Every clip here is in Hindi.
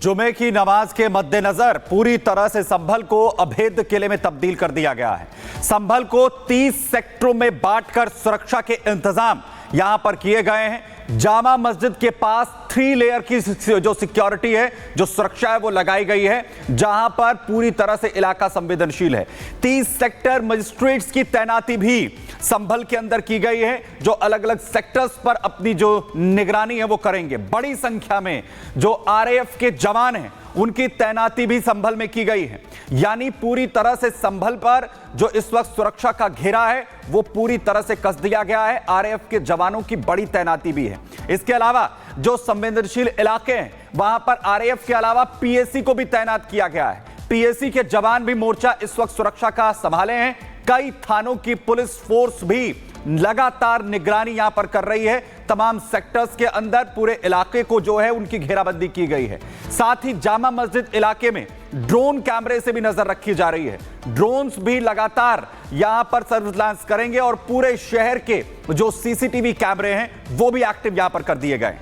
जुमे की नमाज के मद्देनजर पूरी तरह से संभल को अभेद्य किले में तब्दील कर दिया गया है। संभल को 30 सेक्टरों में बांटकर सुरक्षा के इंतजाम यहां पर किए गए हैं। जामा मस्जिद के पास 3 लेयर की जो सिक्योरिटी है, जो सुरक्षा है वो लगाई गई है, जहां पर पूरी तरह से इलाका संवेदनशील है। 30 सेक्टर मजिस्ट्रेट्स की तैनाती भी संभल के अंदर की गई है, जो अलग अलग सेक्टर्स पर अपनी जो निगरानी है वो करेंगे। बड़ी संख्या में जो आरएएफ के जवान हैं उनकी तैनाती भी संभल में की गई है। यानी पूरी तरह से संभल पर जो इस वक्त सुरक्षा का घेरा है वो पूरी तरह से कस दिया गया है। आरएएफ के जवानों की बड़ी तैनाती भी है। इसके अलावा जो संवेदनशील इलाके हैं वहां पर आरएएफ के अलावा पीएसी को भी तैनात किया गया है। पीएसी के जवान भी मोर्चा इस वक्त सुरक्षा का संभाले हैं। कई थानों की पुलिस फोर्स भी लगातार निगरानी यहां पर कर रही है। तमाम सेक्टर्स के अंदर पूरे इलाके को जो है उनकी घेराबंदी की गई है। साथ ही जामा मस्जिद इलाके में ड्रोन कैमरे से भी नजर रखी जा रही है। ड्रोन्स भी लगातार यहां पर सर्विलांस करेंगे और पूरे शहर के जो सीसीटीवी कैमरे हैं वो भी एक्टिव यहां पर कर दिए गए।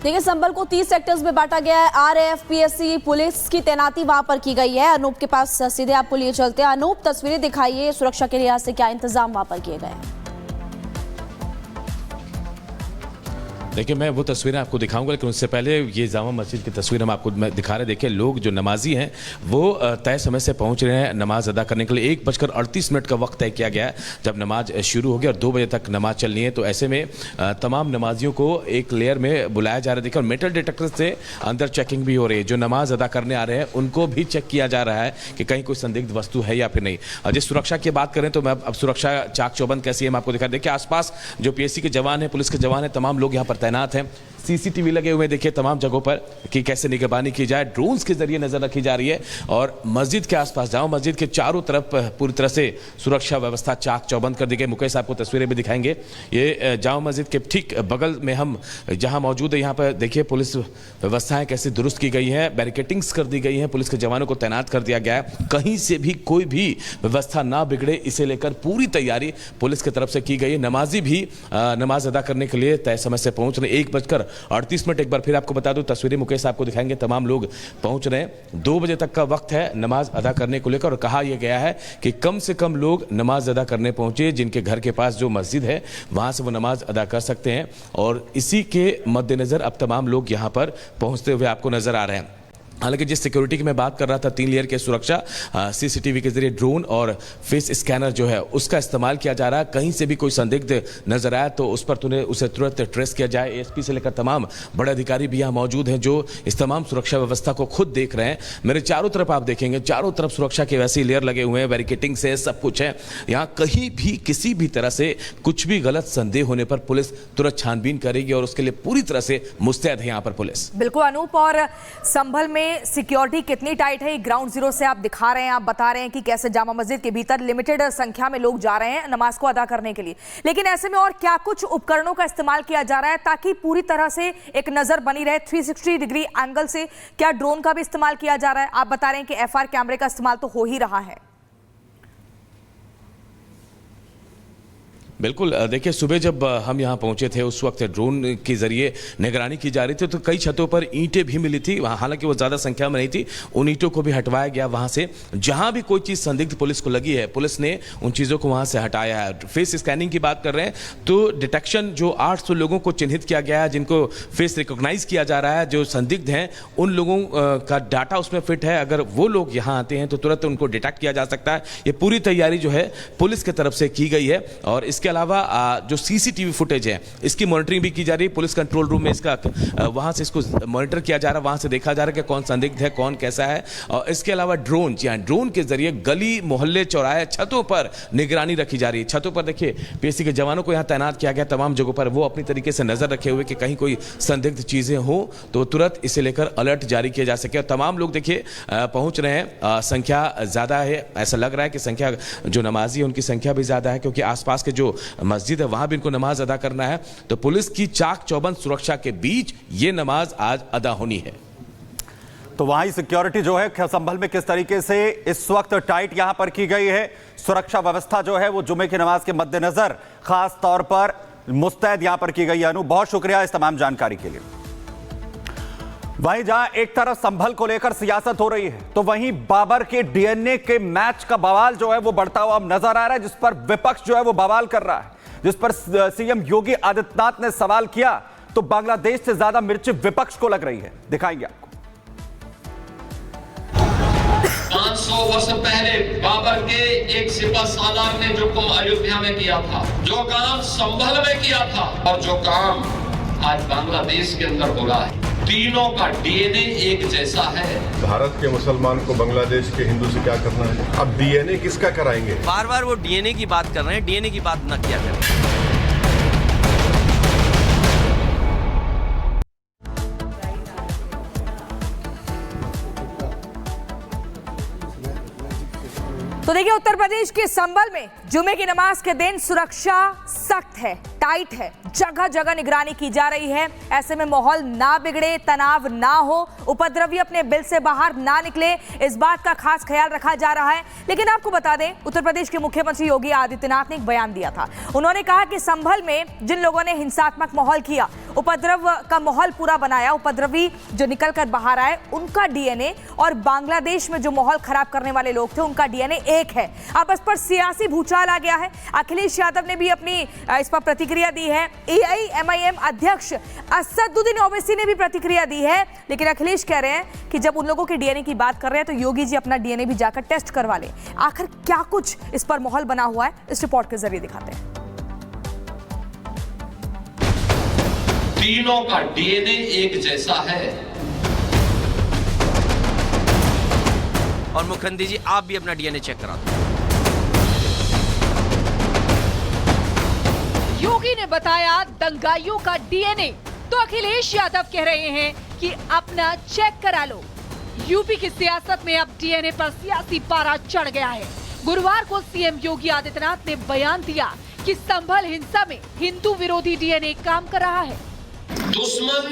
देखिए, संभल को 30 सेक्टर्स में बांटा गया है। आरएएफ, पीएसी, पुलिस की तैनाती वहां पर की गई है। अनूप के पास सीधे आपको लिए चलते हैं। अनूप, तस्वीरें दिखाइए, सुरक्षा के लिहाज से क्या इंतजाम वहां पर किए गए हैं? देखिए, मैं वो तस्वीरें आपको दिखाऊंगा, लेकिन उससे पहले ये जामा मस्जिद की तस्वीर हम आपको दिखा रहे हैं। देखिए, लोग जो नमाजी हैं वो तय समय से पहुंच रहे हैं नमाज अदा करने के लिए। 1:38 का वक्त तय किया गया है जब नमाज शुरू होगी और 2 बजे तक नमाज चलनी है। तो ऐसे में तमाम नमाजियों को एक लेयर में बुलाया जा रहा है। देखिए, और मेटल डिटेक्टर से अंदर चेकिंग भी हो रही है। जो नमाज अदा करने आ रहे हैं उनको भी चेक किया जा रहा है कि कहीं कोई संदिग्ध वस्तु है या फिर नहीं। और जिस सुरक्षा की बात करें तो मैं अब सुरक्षा चाक चौबंद कैसी है मैं आपको दिखा। देखिए, आसपास जो पीएसी के जवान है, पुलिस के जवान है, तमाम लोग यहाँ पर तैनात हैं। सीसीटीवी लगे हुए देखिए तमाम जगहों पर कि कैसे निगरानी की जाए। ड्रोन्स के जरिए नजर रखी जा रही है और मस्जिद के आसपास, जामा मस्जिद के चारों तरफ पूरी तरह से सुरक्षा व्यवस्था चाक चौबंद कर दी गई। मुकेश आपको तस्वीरें भी दिखाएंगे। ये जामा मस्जिद के ठीक बगल में हम जहां मौजूद है, यहाँ पर देखिए पुलिस व्यवस्थाएं कैसे दुरुस्त की गई है। बैरिकेटिंग्स कर दी गई है, पुलिस के जवानों को तैनात कर दिया गया है। कहीं से भी कोई भी व्यवस्था ना बिगड़े, इसे लेकर पूरी तैयारी पुलिस की तरफ से की गई है। नमाजी भी नमाज अदा करने के लिए तय समय से पहुंच रहे। 1:38 एक बार फिर आपको बता दूं, तस्वीरें मुकेश आपको दिखाएंगे। तमाम लोग पहुंच रहे हैं। 2 बजे तक का वक्त है नमाज अदा करने को लेकर और कहा यह गया है कि कम से कम लोग नमाज अदा करने पहुंचे जिनके घर के पास जो मस्जिद है वहां से वो नमाज अदा कर सकते हैं। और इसी के मद्देनजर अब तमाम लोग यहां पर पहुंचते हुए आपको नजर आ रहे हैं। हालांकि जिस सिक्योरिटी की मैं बात कर रहा था, 3 लेयर के सुरक्षा, सीसीटीवी के जरिए ड्रोन और फेस स्कैनर जो है उसका इस्तेमाल किया जा रहा है। कहीं से भी कोई संदिग्ध नजर आया तो उस पर उसे तुरंत ट्रेस किया जाए। एएसपी से लेकर तमाम बड़े अधिकारी भी यहाँ मौजूद हैं जो इस तमाम सुरक्षा व्यवस्था को खुद देख रहे हैं। मेरे चारों तरफ आप देखेंगे, चारों तरफ सुरक्षा के वैसे लेयर लगे हुए हैं, बैरिकेटिंग से सब कुछ है। यहाँ कहीं भी किसी भी तरह से कुछ भी गलत संदेह होने पर पुलिस तुरंत छानबीन करेगी और उसके लिए पूरी तरह से मुस्तैद है यहाँ पर पुलिस। बिल्कुल अनूप, और संभल में सिक्योरिटी कितनी टाइट है? ग्राउंड जीरो से आप दिखा रहे हैं, आप बता रहे हैं कि कैसे जामा मस्जिद के भीतर लिमिटेड संख्या में लोग जा रहे हैं नमाज को अदा करने के लिए, लेकिन ऐसे में और क्या कुछ उपकरणों का इस्तेमाल किया जा रहा है ताकि पूरी तरह से एक नजर बनी रहे 360 डिग्री एंगल से? क्या ड्रोन का भी इस्तेमाल किया जा रहा है? आप बता रहे हैं कि एफआर कैमरे का इस्तेमाल तो हो ही रहा है। बिल्कुल, देखिए सुबह जब हम यहाँ पहुँचे थे उस वक्त ड्रोन के जरिए निगरानी की जा रही थी तो कई छतों पर ईंटें भी मिली थी। हालांकि वो ज़्यादा संख्या में नहीं थी। उन ईंटों को भी हटवाया गया वहाँ से। जहाँ भी कोई चीज़ संदिग्ध पुलिस को लगी है, पुलिस ने उन चीज़ों को वहाँ से हटाया है। फेस स्कैनिंग की बात कर रहे हैं तो डिटेक्शन जो 800 लोगों को चिन्हित किया गया है जिनको फेस रिकॉग्नाइज किया जा रहा है, जो संदिग्ध हैं उन लोगों का डाटा उसमें फिट है। अगर वो लोग यहाँ आते हैं तो तुरंत उनको डिटेक्ट किया जा सकता है। ये पूरी तैयारी जो है पुलिस की तरफ से की गई है। और इसके अलावा जो सीसीटीवी फुटेज है इसकी मॉनिटरिंग भी की जा रही है। पुलिस कंट्रोल रूम में इसका वहां से इसको मॉनिटर किया जा रहा है, वहां से देखा जा रहा है कि कौन संदिग्ध है, कौन कैसा है। और इसके अलावा ड्रोन, जी हाँ, ड्रोन के जरिए गली मोहल्ले चौराहे छतों पर निगरानी रखी जा रही है। छतों पर देखिए पीएसी के जवानों को यहाँ तैनात किया गया तमाम जगहों पर। वो अपनी तरीके से नजर रखे हुए कि कहीं कोई संदिग्ध चीजें हो तो तुरंत इसे लेकर अलर्ट जारी किया जा सके। और तमाम लोग देखिए पहुंच रहे हैं। संख्या ज्यादा है, ऐसा लग रहा है कि संख्या जो नमाजी है उनकी संख्या भी ज्यादा है क्योंकि आसपास के जो मस्जिद है वहां भी इनको नमाज अदा करना है। तो पुलिस की चाक चौबंद सुरक्षा के बीच ये नमाज आज अदा होनी है। तो वहां सिक्योरिटी जो है संभल में किस तरीके से इस वक्त टाइट यहां पर की गई है, सुरक्षा व्यवस्था जो है वो जुमे की नमाज के मद्देनजर खास तौर पर मुस्तैद यहां पर की गई है। अनु, बहुत शुक्रिया इस तमाम जानकारी के लिए। वहीं जहां एक तरफ संभल को लेकर सियासत हो रही है, तो वहीं बाबर के डीएनए के मैच का बवाल जो है वो बढ़ता हुआ अब नजर आ रहा है, जिस पर विपक्ष जो है वो बवाल कर रहा है, जिस पर सीएम योगी आदित्यनाथ ने सवाल किया तो बांग्लादेश से ज्यादा मिर्ची विपक्ष को लग रही है। दिखाएंगे आपको। 500 वर्ष पहले बाबर के एक सिपह सालार ने जो काम अयोध्या में किया था, जो काम संभल में किया था और जो काम आज बांग्लादेश के अंदर हो रहा है, तीनों का डीएनए एक जैसा है। भारत के मुसलमान को बांग्लादेश के हिंदू से क्या करना है? अब डीएनए किसका कराएंगे? बार बार वो डीएनए की बात कर रहे हैं, डीएनए की बात न किया करें। तो देखिए, उत्तर प्रदेश के संभल में जुमे की नमाज के दिन सुरक्षा सख्त है, टाइट है, जगह जगह निगरानी की जा रही है। ऐसे में माहौल ना बिगड़े, तनाव ना हो, उपद्रवी अपने बिल से बाहर ना निकले, इस बात का खास ख्याल रखा जा रहा है। लेकिन आपको बता दें, उत्तर प्रदेश के मुख्यमंत्री योगी आदित्यनाथ ने एक बयान दिया था। उन्होंने कहा कि संभल में जिन लोगों ने हिंसात्मक माहौल किया, उपद्रव का माहौल पूरा बनाया, उपद्रवी जो निकल कर बाहर आए, उनका डीएनए और बांग्लादेश में जो माहौल खराब करने वाले लोग थे, उनका डीएनए एक है। अब इस पर सियासी भूचाल आ गया है। अखिलेश यादव ने भी अपनी इस पर प्रतिक्रिया दी है। एआईएमआईएम अध्यक्ष असदुद्दीन ओवैसी ने भी प्रतिक्रिया दी है। लेकिन अखिलेश कह रहे हैं कि जब उन लोगों के डीएनए की बात कर रहे हैं तो योगी जी अपना डीएनए भी जाकर टेस्ट करवा लें। आखिर क्या कुछ इस पर माहौल बना हुआ है, इस रिपोर्ट के जरिए दिखाते हैं। तीनों का डीएनए एक जैसा है। और मुखर्जी जी, आप भी अपना डीएनए चेक करा दो। योगी ने बताया दंगाइयों का डीएनए, तो अखिलेश यादव कह रहे हैं कि अपना चेक करा लो। यूपी की सियासत में अब डीएनए पर सियासी पारा चढ़ गया है। गुरुवार को सीएम योगी आदित्यनाथ ने बयान दिया कि संभल हिंसा में हिंदू विरोधी डीएनए काम कर रहा है। दुश्मन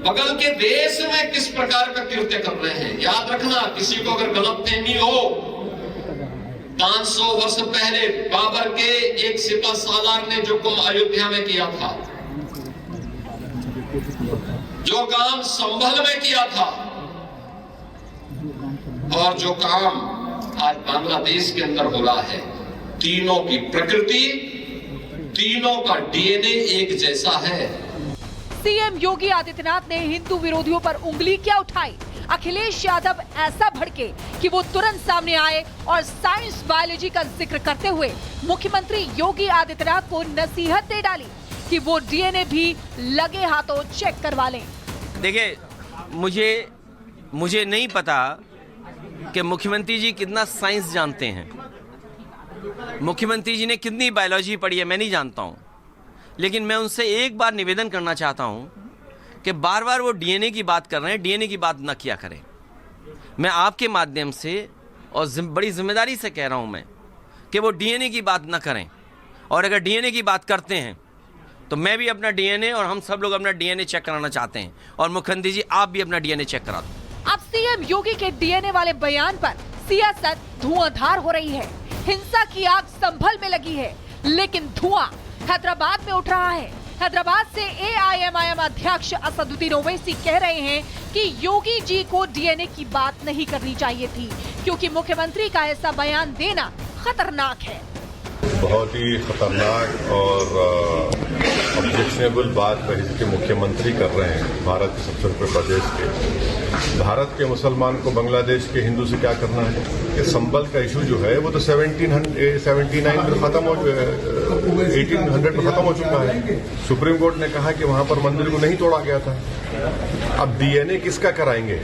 बगल के देश में किस प्रकार का कृत्य कर रहे हैं, याद रखना। किसी को अगर गलतफहमी हो, 500 वर्ष पहले बाबर के एक सिपह सालार ने जो काम अयोध्या में किया था, जो काम संभल में किया था और जो काम आज बांग्लादेश के अंदर हो रहा है, तीनों की प्रकृति, तीनों का डीएनए एक जैसा है। सीएम योगी आदित्यनाथ ने हिंदू विरोधियों पर उंगली क्या उठाई? अखिलेश यादव ऐसा भड़के कि वो तुरंत सामने आए और साइंस बायोलॉजी का जिक्र करते हुए मुख्यमंत्री योगी आदित्यनाथ को नसीहत दे डाली कि वो डीएनए भी लगे हाथों चेक करवा लें। देखिए, मुझे नहीं पता कि मुख्यमंत्री जी कितना साइंस जानते हैं, मुख्यमंत्री जी ने कितनी बायोलॉजी पढ़ी है, मैं नहीं जानता हूँ। लेकिन मैं उनसे एक बार निवेदन करना चाहता हूं कि बार बार वो डीएनए की बात कर रहे हैं, डीएनए की बात न किया करें। मैं आपके माध्यम से और बड़ी जिम्मेदारी से कह रहा हूं मैं कि वो डीएनए की बात न करें, और अगर डीएनए की बात करते हैं तो मैं भी अपना डीएनए और हम सब लोग अपना डीएनए चेक कराना चाहते हैं। और मुखर्जी जी, आप भी अपना डीएनए चेक करा दो। अब सीएम योगी के डीएनए वाले बयान पर सियासत धुआंधार हो रही है। हिंसा की आग संभल में लगी है, लेकिन धुआं हैदराबाद में उठ रहा है। हैदराबाद से एआईएमआईएम अध्यक्ष असदुद्दीन ओवैसी कह रहे हैं कि योगी जी को डीएनए की बात नहीं करनी चाहिए थी, क्योंकि मुख्यमंत्री का ऐसा बयान देना खतरनाक है। बहुत ही खतरनाक और ऑब्जेक्शनेबल बात के मुख्यमंत्री कर रहे हैं भारत के सबसे बड़े प्रदेश के। भारत के मुसलमान को बांग्लादेश के हिंदू से क्या करना है? ये संभल का इशू जो है वो तो 1779 में खत्म हो, 1800 में खत्म हो चुका है। सुप्रीम कोर्ट ने कहा कि वहां पर मंदिर को नहीं तोड़ा गया था। अब डीएनए किसका कराएंगे?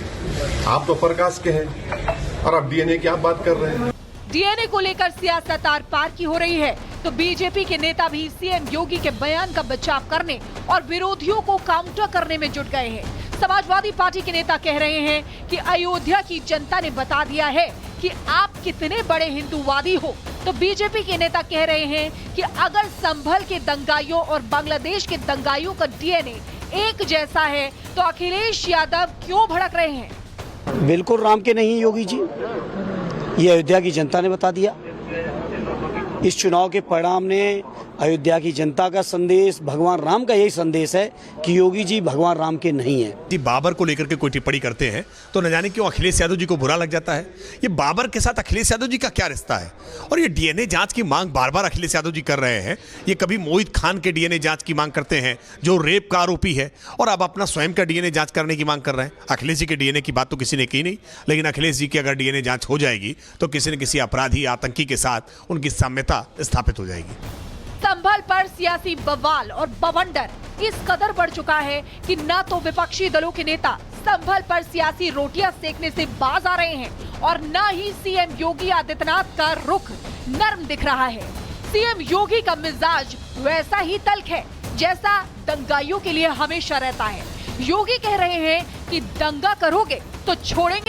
आप तो प्रकाश के हैं और आप डीएनए की आप बात कर रहे हैं। डीएनए को लेकर सियासत आर पार की हो रही है, तो बीजेपी के नेता भी सीएम योगी के बयान का बचाव करने और विरोधियों को काउंटर करने में जुट गए हैं। समाजवादी पार्टी के नेता कह रहे हैं कि अयोध्या की जनता ने बता दिया है कि आप कितने बड़े हिंदूवादी हो। तो बीजेपी के नेता कह रहे हैं कि अगर संभल के दंगाइयों और बांग्लादेश के दंगाइयों का डीएनए एक जैसा है, तो अखिलेश यादव क्यों भड़क रहे हैं? बिल्कुल राम के नहीं योगी जी, ये अयोध्या की जनता ने बता दिया। इस चुनाव के परिणाम ने अयोध्या की जनता का संदेश, भगवान राम का यही संदेश है कि योगी जी भगवान राम के नहीं है। कि बाबर को लेकर के कोई टिप्पणी करते हैं तो न जाने क्यों अखिलेश यादव जी को बुरा लग जाता है। ये बाबर के साथ अखिलेश यादव जी का क्या रिश्ता है? और ये डीएनए जांच की मांग बार बार अखिलेश यादव जी कर रहे हैं। ये कभी मोहित खान के डीएनए जांच की मांग करते हैं जो रेप का आरोपी है, और अब अपना स्वयं का डीएनए जांच करने की मांग कर रहे हैं। अखिलेश जी के डीएनए की बात तो किसी ने की नहीं, लेकिन अखिलेश जी की अगर डीएनए जांच हो जाएगी तो किसी न किसी अपराधी आतंकी के साथ उनकी साम्यता स्थापित हो जाएगी। संभल पर सियासी बवाल और बवंडर इस कदर बढ़ चुका है कि न तो विपक्षी दलों के नेता संभल पर सियासी रोटियां सेकने से बाज आ रहे हैं और न ही सीएम योगी आदित्यनाथ का रुख नर्म दिख रहा है। सीएम योगी का मिजाज वैसा ही तल्ख है जैसा दंगाइयों के लिए हमेशा रहता है। योगी कह रहे हैं कि दंगा करोगे तो छोड़ेंगे